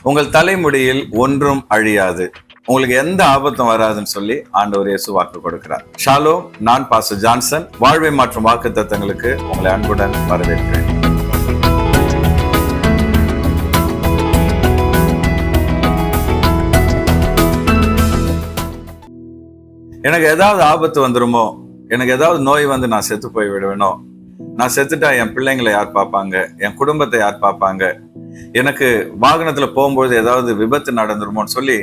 உங்கள் தலைமுடியில் ஒன்றும் அழியாது, உங்களுக்கு எந்த ஆபத்தும் வராதுன்னு சொல்லி ஆண்டவர் இயேசு வாக்கு கொடுக்கிறார். ஷாலோம், நான் பாஸ்டர் ஜான்சன். வாழ்வை மாற்றும் வாக்கு தத்தங்களுக்கு உங்களை அன்புடன் வரவேற்கிறேன். எனக்கு ஏதாவது ஆபத்து வந்துருமோ, எனக்கு ஏதாவது நோய் வந்து நான் செத்து போய் விடுவேனோ, நான் செத்துட்டா என் பிள்ளைங்களை யார் பார்ப்பாங்க, என் குடும்பத்தை யார் பார்ப்பாங்க, எனக்கு வாகனத்துல போகும்போது ஏதாவது விபத்து நடந்துருமோன்னு சொல்லி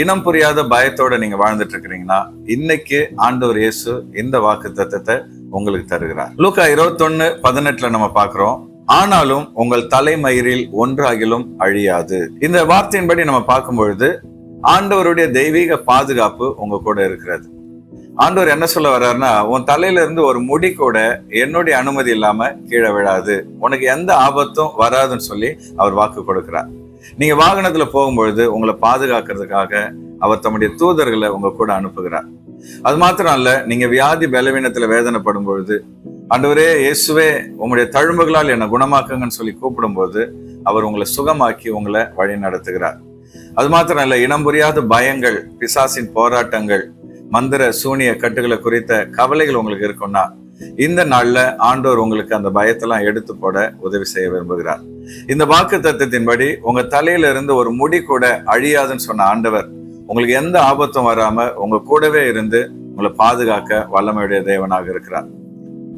இனம் புரியாத பயத்தோட நீங்க வாழ்ந்துட்டு இருக்கிறீங்கன்னா, இன்னைக்கு ஆண்டவர் இயேசு இந்த வாக்கு தத்தத்தை உங்களுக்கு தருகிறார். லூக்கா 21:18 நம்ம பாக்குறோம், ஆனாலும் உங்கள் தலைமயிரில் ஒன்றாகிலும் அழியாது. இந்த வார்த்தையின்படி நம்ம பார்க்கும் பொழுது ஆண்டவருடைய தெய்வீக பாதுகாப்பு உங்க கூட இருக்கிறது. ஆண்டவர் என்ன சொல்ல வர்றாருன்னா, உன் தலையில இருந்து ஒரு முடி கூட என்னுடைய அனுமதி இல்லாம கீழே விழாது, உனக்கு எந்த ஆபத்தும் வராதுன்னு சொல்லி அவர் வாக்கு கொடுக்கிறார். நீங்க வாகனத்துல போகும்பொழுது உங்களை பாதுகாக்கிறதுக்காக அவர் தம்முடைய தூதர்களை உங்க கூட அனுப்புகிறார். அது மாத்திரம் அல்ல, நீங்க வியாதி பலவீனத்துல வேதனைப்படும் பொழுது, ஆண்டவரே இயேசுவே உங்களுடைய தழும்புகளால் என்னை குணமாக்குங்கன்னு சொல்லி கூப்பிடும் போது அவர் உங்களை சுகமாக்கி உங்களை வழி நடத்துகிறார். அது மாத்திரம் இல்ல, இனம் புரியாத பயங்கள், பிசாசின் போராட்டங்கள், மந்திர சூனிய கட்டுகளை குறித்த கவலைகள் உங்களுக்கு இருக்கும்னா, இந்த நாள்ல ஆண்டவர் உங்களுக்கு அந்த பயத்தெல்லாம் எடுத்து போட உதவி செய்ய விரும்புகிறார். இந்த வாக்கு தத்துவத்தின்படி உங்க தலையில இருந்து ஒரு முடி கூட அழியாதுன்னு சொன்ன ஆண்டவர் உங்களுக்கு எந்த ஆபத்தும் வராம உங்க கூடவே இருந்து உங்களை பாதுகாக்க வல்லமையுடைய தேவனாக இருக்கிறார்.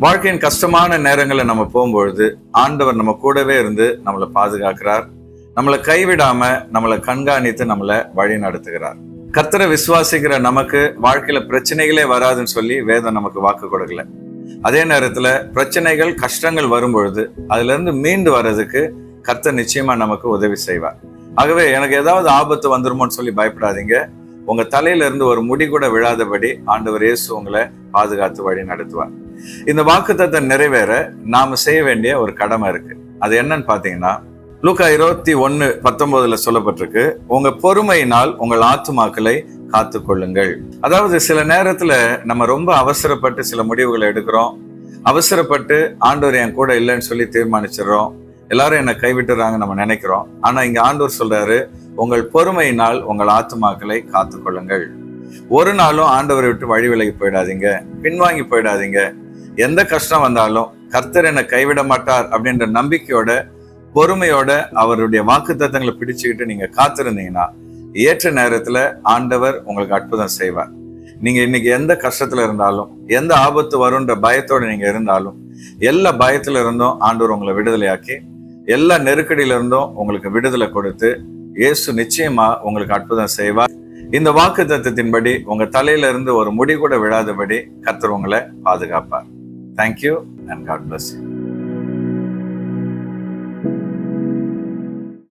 வாழ்க்கையின் கஷ்டமான நேரங்களை நம்ம போகும்பொழுது ஆண்டவர் நம்ம கூடவே இருந்து நம்மளை பாதுகாக்கிறார், நம்மளை கைவிடாம நம்மளை கண்காணித்து நம்மளை வழி நடத்துகிறார். கர்த்தரை விசுவாசிக்கிற நமக்கு வாழ்க்கையில பிரச்சனைகளே வராதுன்னு சொல்லி வேதம் நமக்கு வாக்கு கொடுக்கல. அதே நேரத்துல பிரச்சனைகள் கஷ்டங்கள் வரும்பொழுது அதுல இருந்து மீண்டு வர்றதுக்கு கர்த்தர் நிச்சயமா நமக்கு உதவி செய்வார். ஆகவே எனக்கு ஏதாவது ஆபத்து வந்துருமோன்னு சொல்லி பயப்படாதீங்க. உங்க தலையில இருந்து ஒரு முடி கூட விழாதபடி ஆண்டவர் இயேசு உங்களை பாதுகாத்து வழி நடத்துவார். இந்த வாக்குத்தத்தத்தை நிறைவேற நாம செய்ய வேண்டிய ஒரு கடமை இருக்கு. அது என்னன்னு பாத்தீங்கன்னா, லூக்கா 21:19 சொல்லப்பட்டிருக்கு, உங்க பொறுமையினால் உங்கள் ஆத்துமாக்களை காத்து கொள்ளுங்கள். அதாவது சில நேரத்துல நம்ம ரொம்ப அவசரப்பட்டு சில முடிவுகளை எடுக்கிறோம், அவசரப்பட்டு ஆண்டவர் என் கூட இல்லைன்னு சொல்லி தீர்மானிச்சிடறோம், எல்லாரும் என்னை கைவிட்டுறாங்க நம்ம நினைக்கிறோம். ஆனா இங்க ஆண்டவர் சொல்றாரு, உங்கள் பொறுமையினால் உங்கள் ஆத்துமாக்களை காத்து கொள்ளுங்கள். ஒரு நாளும் ஆண்டவரை விட்டு வழி விலகி போயிடாதீங்க, பின்வாங்கி போயிடாதீங்க. எந்த கஷ்டம் வந்தாலும் கர்த்தர் என்னை கைவிட மாட்டார் அப்படின்ற நம்பிக்கையோட பொறுமையோட அவருடைய வாக்கு தத்தங்களை பிடிச்சுக்கிட்டு நீங்க காத்திருந்தீங்கன்னா, ஏற்ற நேரத்துல ஆண்டவர் உங்களுக்கு அற்புதம் செய்வார். நீங்க இன்னைக்கு எந்த கஷ்டத்துல இருந்தாலும், எந்த ஆபத்து வரும்ன்ற பயத்தோட நீங்க இருந்தாலும், எல்லா பயத்துல இருந்தும் ஆண்டவர் உங்களை விடுதலையாக்கி, எல்லா நெருக்கடியில இருந்தும் உங்களுக்கு விடுதலை கொடுத்து இயேசு நிச்சயமா உங்களுக்கு அற்புதம் செய்வார். இந்த வாக்கு தத்தத்தின்படி உங்க தலையில இருந்து ஒரு முடி கூட விழாதபடி கர்த்தர் உங்களை பாதுகாப்பார். Thank you and God bless you.